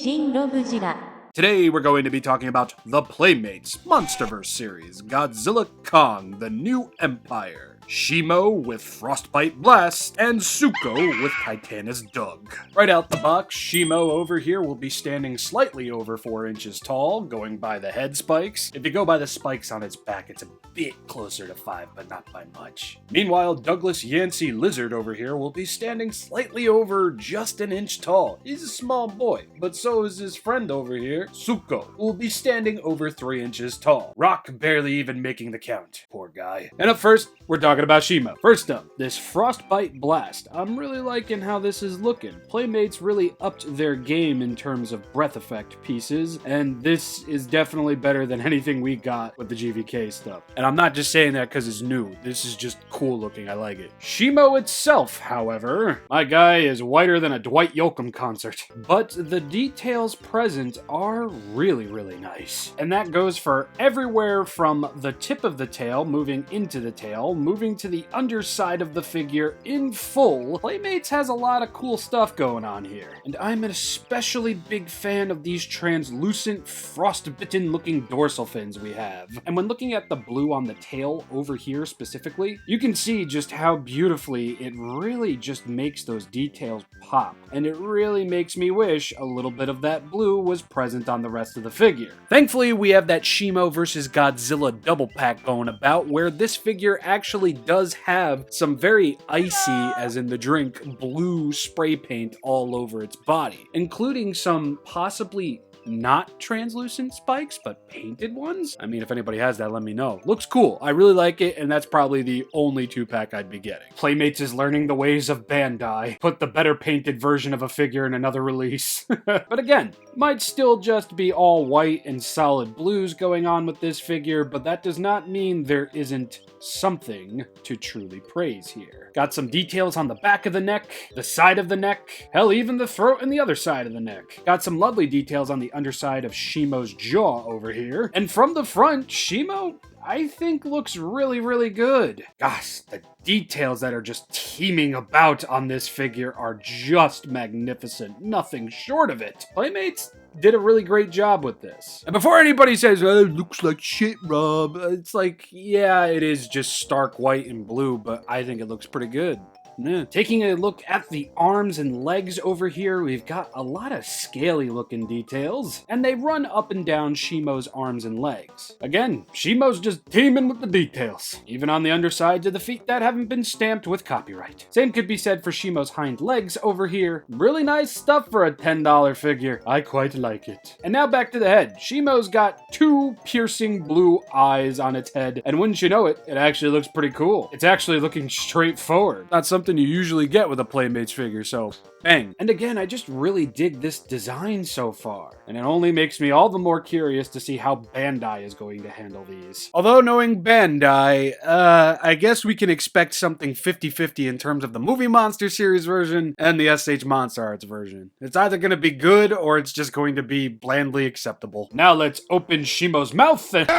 ShinRobjira. Today we're going to be talking about the Playmates Monsterverse series, Godzilla Kong, the New Empire, Shimo with Frostbite Blast, and Suko with Titanous Doug. Right out the box, Shimo over here will be standing slightly over 4 inches tall, going by the head spikes. If you go by the spikes on its back, it's a bit closer to 5, but not by much. Meanwhile, Douglas Yancey Lizard over here will be standing slightly over just an inch tall. He's a small boy, but so is his friend over here, Suko, who will be standing over 3 inches tall. Rock barely even making the count. Poor guy. And up first, we're talking about Shimo. First up, this Frostbite Blast. I'm really liking how this is looking. Playmates really upped their game in terms of breath effect pieces, and this is definitely better than anything we got with the GVK stuff. And I'm not just saying that because it's new. This is just cool looking. I like it. Shimo itself, however, my guy is whiter than a Dwight Yoakam concert. But the details present are really, really nice. And that goes for everywhere from the tip of the tail, moving into the tail, moving to the underside of the figure in full. Playmates has a lot of cool stuff going on here. And I'm an especially big fan of these translucent, frostbitten looking dorsal fins we have. And when looking at the blue on the tail over here specifically, you can see just how beautifully it really just makes those details pop. And it really makes me wish a little bit of that blue was present on the rest of the figure. Thankfully, we have that Shimo vs. Godzilla double pack going about, where this figure actually does have some very icy, as in the drink, blue spray paint all over its body, including some possibly not translucent spikes, but painted ones. I mean, if anybody has that, let me know. Looks cool. I really like it, and that's probably the only 2-pack I'd be getting. Playmates is learning the ways of Bandai. Put the better painted version of a figure in another release. But again, might still just be all white and solid blues going on with this figure, but that does not mean there isn't something to truly praise here. Got some details on the back of the neck, the side of the neck, hell, even the throat and the other side of the neck. Got some lovely details on the underside of Shimo's jaw over here. And from the front, Shimo, I think, looks really, really good. Gosh, the details that are just teeming about on this figure are just magnificent. Nothing short of it. Playmates did a really great job with this. And before anybody says, oh, it looks like shit, Rob, it's like, yeah, it is just stark white and blue, but I think it looks pretty good. Yeah. Taking a look at the arms and legs over here, we've got a lot of scaly looking details, and they run up and down Shimo's arms and legs. Again, Shimo's just teaming with the details, even on the undersides of the feet that haven't been stamped with copyright. Same could be said for Shimo's hind legs over here. Really nice stuff for a $10 figure. I quite like it. And now back to the head. Shimo's got 2 piercing blue eyes on its head, and wouldn't you know it, it actually looks pretty cool. It's actually looking straightforward. Not something you usually get with a Playmates figure, so bang. And again, I just really dig this design so far, and it only makes me all the more curious to see how Bandai is going to handle these. Although knowing Bandai, I guess we can expect something 50-50 in terms of the Movie Monster series version and the SH Monster Arts version. It's either going to be good or it's just going to be blandly acceptable. Now let's open Shimo's mouth and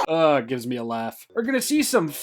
it gives me a laugh. We're going to see some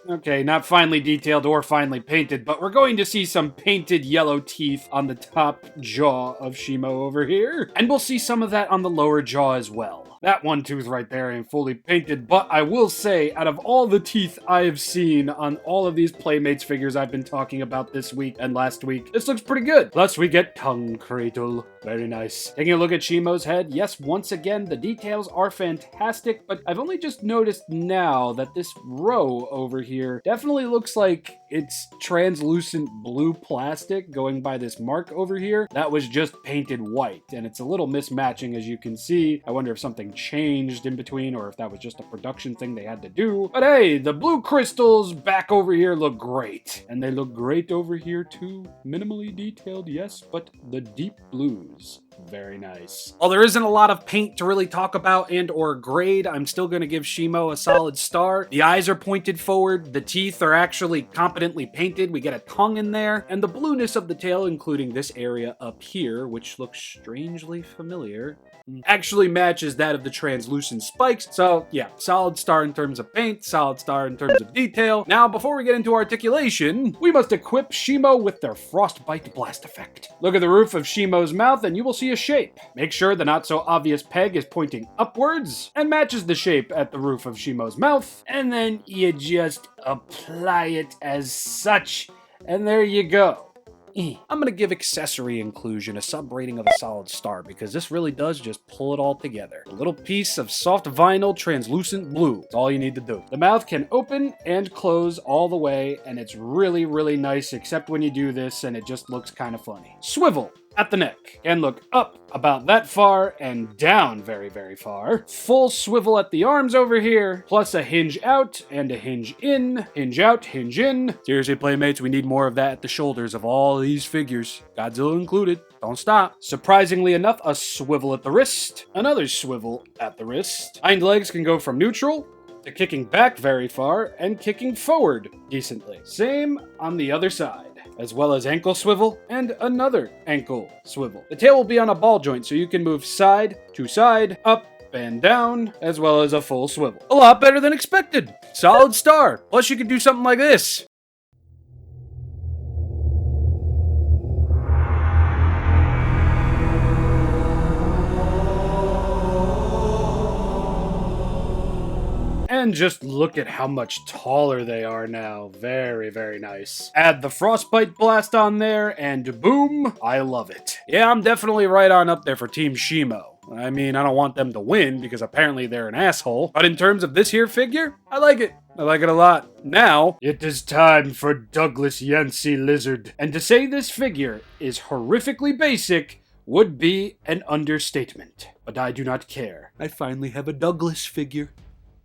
okay, not finely detailed or finely painted, but we're going to see some painted yellow teeth on the top jaw of Shimo over here. And we'll see some of that on the lower jaw as well. That one tooth right there ain't fully painted, but I will say, out of all the teeth I have seen on all of these Playmates figures I've been talking about this week and last week, this looks pretty good. Plus, we get tongue cradle. Very nice. Taking a look at Shimo's head, yes, once again, the details are fantastic, but I've only just noticed now that this row over here definitely looks like it's translucent blue plastic going by this mark over here. That was just painted white, and it's a little mismatching, as you can see. I wonder if something changed in between or if that was just a production thing they had to do. But hey, the blue crystals back over here look great. And they look great over here too. Minimally detailed, yes, but the deep blues, very nice. While there isn't a lot of paint to really talk about and or grade, I'm still going to give Shimo a solid star. The eyes are pointed forward, the teeth are actually competently painted, we get a tongue in there, and the blueness of the tail, including this area up here, which looks strangely familiar, actually matches that of the translucent spikes. So yeah, solid star in terms of paint, solid star in terms of detail. Now, before we get into articulation, we must equip Shimo with their Frostbite blast effect. Look at the roof of Shimo's mouth and you will see a shape. Make sure the not so obvious peg is pointing upwards and matches the shape at the roof of Shimo's mouth, and then you just apply it as such, and there you go. I'm going to give accessory inclusion a sub rating of a solid star because this really does just pull it all together. A little piece of soft vinyl translucent blue. That's all you need to do. The mouth can open and close all the way, and it's really, really nice except when you do this and it just looks kind of funny. Swivel at the neck and look up about that far and down very, very far. Full swivel at the arms over here, plus a hinge out and a hinge in, hinge out, hinge in. Seriously, Playmates, we need more of that at the shoulders of all these figures, Godzilla included. Don't stop. Surprisingly enough, a swivel at the wrist, another swivel at the wrist. Hind legs can go from neutral to kicking back very far and kicking forward decently. Same on the other side, as well as ankle swivel and another ankle swivel. The tail will be on a ball joint, so you can move side to side, up and down, as well as a full swivel. A lot better than expected. Solid star. Plus you can do something like this. And just look at how much taller they are now. Very, very nice. Add the Frostbite blast on there, and boom, I love it. Yeah, I'm definitely right on up there for Team Shimo. I mean, I don't want them to win because apparently they're an asshole. But in terms of this here figure, I like it. I like it a lot. Now, it is time for Douglas Yancey Lizard. And to say this figure is horrifically basic would be an understatement. But I do not care. I finally have a Douglas figure.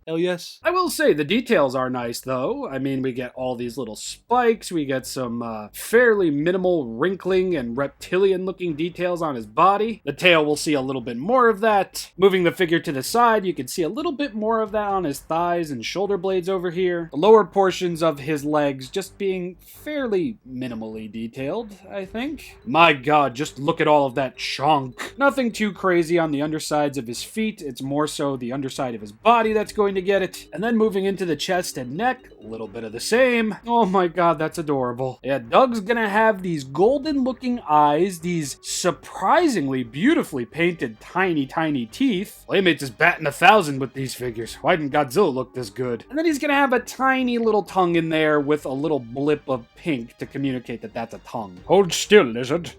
Hell yes. I will say the details are nice though. I mean, we get all these little spikes, we get some fairly minimal wrinkling and reptilian looking details on his body. The tail, we'll see a little bit more of that. Moving the figure to the side, you can see a little bit more of that on his thighs and shoulder blades over here. The lower portions of his legs just being fairly minimally detailed, I think. My god, just look at all of that chunk. Nothing too crazy on the undersides of his feet. It's more so the underside of his body that's going to get it. And then moving into the chest and neck, a little bit of the same. Oh my god, that's adorable. Yeah, Doug's gonna have these golden looking eyes, these surprisingly beautifully painted tiny teeth. Playmates is batting 1,000 with these figures. Why didn't Godzilla look this good? And then he's gonna have a tiny little tongue in there with a little blip of pink to communicate that that's a tongue. Hold still, lizard.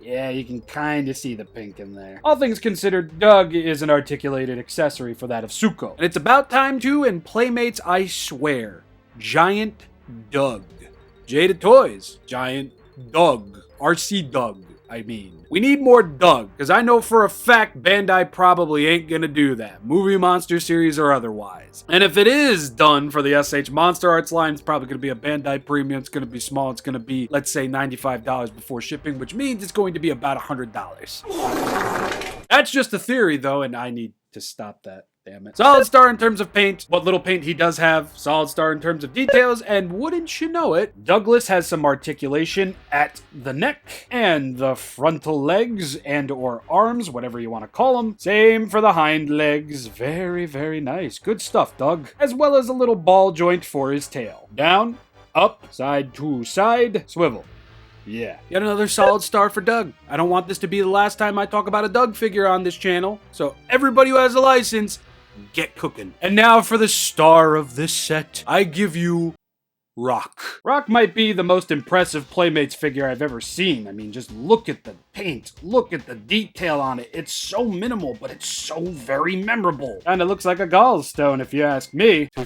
Yeah, you can kind of see the pink in there. All things considered, Doug is an articulated accessory for that of Suko. And it's about time too, and Playmates, I swear, Giant Doug. Jada Toys, Giant Doug. RC Doug, I mean. We need more Doug, because I know for a fact Bandai probably ain't gonna do that. Movie Monster series or otherwise. And if it is done for the SH Monster Arts line, it's probably gonna be a Bandai premium. It's gonna be small. It's gonna be, let's say, $95 before shipping, which means it's going to be about $100. That's just a theory, though, and I need to stop that. Damn it. Solid star in terms of paint, what little paint he does have. Solid star in terms of details, and wouldn't you know it, Douglas has some articulation at the neck and the frontal legs and or arms, whatever you want to call them. Same for the hind legs. Very, very nice. Good stuff, Doug. As well as a little ball joint for his tail. Down, up, side to side, swivel. Yeah. Yet another solid star for Doug. I don't want this to be the last time I talk about a Doug figure on this channel, so everybody who has a license, get cooking. And now for the star of this set, I give you Rock. Rock might be the most impressive Playmates figure I've ever seen. I mean, just look at the paint, look at the detail on it. It's so minimal, but it's so very memorable. Kinda looks like a gallstone if you ask me. But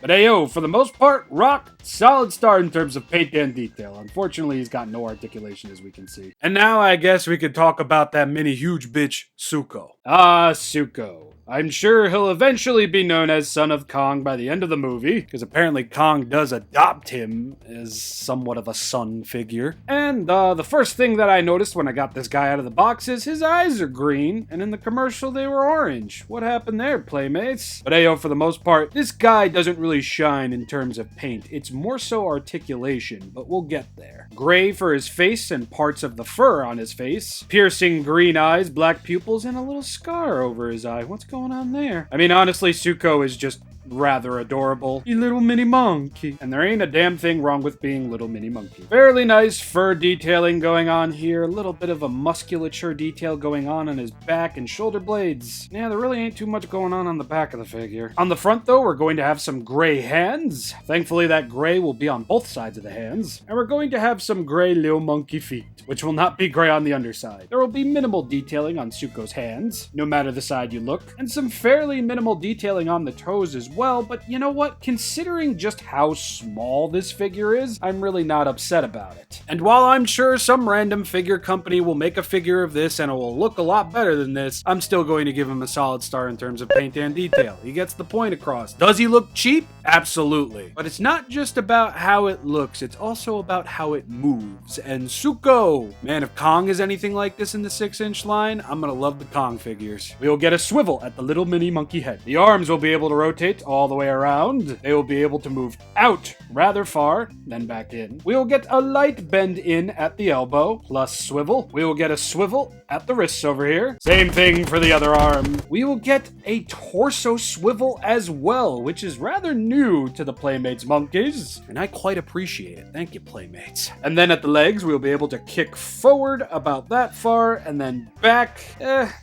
ayo, for the most part, Rock, solid star in terms of paint and detail. Unfortunately, he's got no articulation as we can see. And now I guess we could talk about that mini huge bitch, Suko. Ah, Suko. I'm sure he'll eventually be known as Son of Kong by the end of the movie, because apparently Kong does adopt him as somewhat of a son figure. And the first thing that I noticed when I got this guy out of the box is his eyes are green, and in the commercial they were orange. What happened there, Playmates? But ayo, for the most part, this guy doesn't really shine in terms of paint. It's more so articulation, but we'll get there. Gray for his face and parts of the fur on his face, piercing green eyes, black pupils, and a little scar over his eye. What's going on there? I mean, honestly, Suko is just rather adorable. You little mini monkey. And there ain't a damn thing wrong with being little mini monkey. Fairly nice fur detailing going on here. A little bit of a musculature detail going on his back and shoulder blades. Yeah, there really ain't too much going on the back of the figure. On the front, though, we're going to have some gray hands. Thankfully, that gray will be on both sides of the hands. And we're going to have some gray little monkey feet, which will not be gray on the underside. There will be minimal detailing on Suko's hands, no matter the side you look, and some fairly minimal detailing on the toes as well, but you know what? Considering just how small this figure is, I'm really not upset about it. And while I'm sure some random figure company will make a figure of this and it will look a lot better than this, I'm still going to give him a solid star in terms of paint and detail. He gets the point across. Does he look cheap? Absolutely. But it's not just about how it looks, it's also about how it moves. And Suko! Man, if Kong is anything like this in the 6-inch line, I'm gonna love the Kong figures. We will get a swivel at the little mini monkey head. The arms will be able to rotate all the way around. They will be able to move out rather far, then back in. We will get a light bend in at the elbow, plus swivel. We will get a swivel at the wrists over here. Same thing for the other arm. We will get a torso swivel as well, which is rather new to the Playmates monkeys, and I quite appreciate it. Thank you, Playmates. And then at the legs, we'll be able to kick forward about that far, and then back.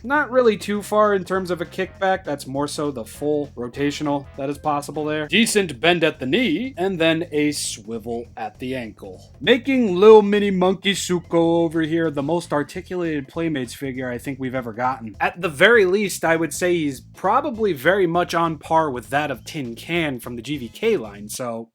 Not really too far in terms of a kickback. That's more so the full rotational that is possible there. Decent bend at the knee, and then a swivel at the ankle. Making little mini monkey Suko over here the most articulated Playmates figure I think we've ever gotten. At the very least, I would say he's probably very much on par with that of Tin Can from the GVK line, so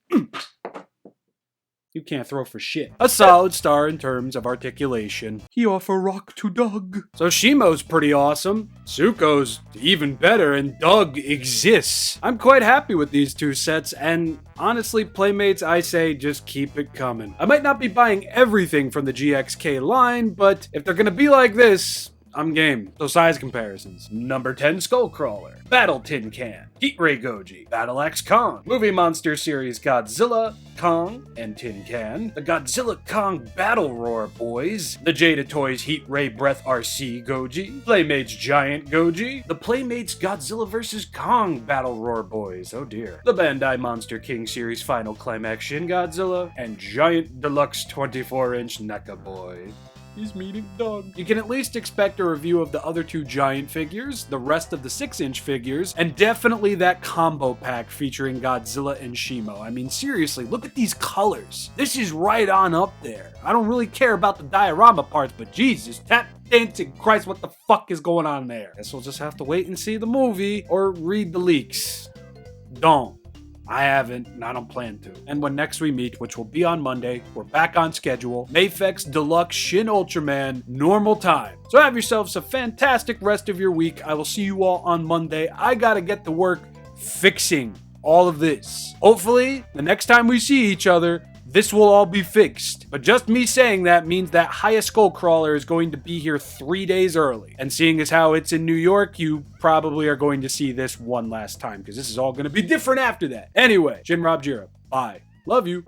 you can't throw for shit. A solid star in terms of articulation. He offer rock to Doug. So Shimo's pretty awesome. Suko's even better, and Doug exists. I'm quite happy with these two sets, and honestly, Playmates, I say just keep it coming. I might not be buying everything from the GXK line, but if they're gonna be like this, I'm game. So size comparisons. Number 10 Skullcrawler, Battle Tin Can, Heat Ray Goji, Battle X Kong, Movie Monster Series Godzilla, Kong, and Tin Can, the Godzilla Kong Battle Roar Boys, the Jada Toys Heat Ray Breath RC Goji, Playmates Giant Goji, the Playmates Godzilla vs. Kong Battle Roar Boys, oh dear, the Bandai Monster King Series Final Climax Shin Godzilla, and Giant Deluxe 24-inch NECA Boy. He's meeting Doug. You can at least expect a review of the other two giant figures, the rest of the 6-inch figures, and definitely that combo pack featuring Godzilla and Shimo. I mean, seriously, look at these colors. This is right on up there. I don't really care about the diorama parts, but Jesus, tap dancing Christ, what the fuck is going on there? Guess we'll just have to wait and see the movie or read the leaks. Don't. I haven't, and I don't plan to. And when next we meet, which will be on Monday, we're back on schedule. Mafex Deluxe Shin Ultraman, normal time. So have yourselves a fantastic rest of your week. I will see you all on Monday. I gotta get to work fixing all of this. Hopefully, the next time we see each other, this will all be fixed. But just me saying that means that Highest Skullcrawler is going to be here 3 days early. And seeing as how it's in New York, you probably are going to see this one last time, because this is all going to be different after that. Anyway, ShinRobjira, bye. Love you.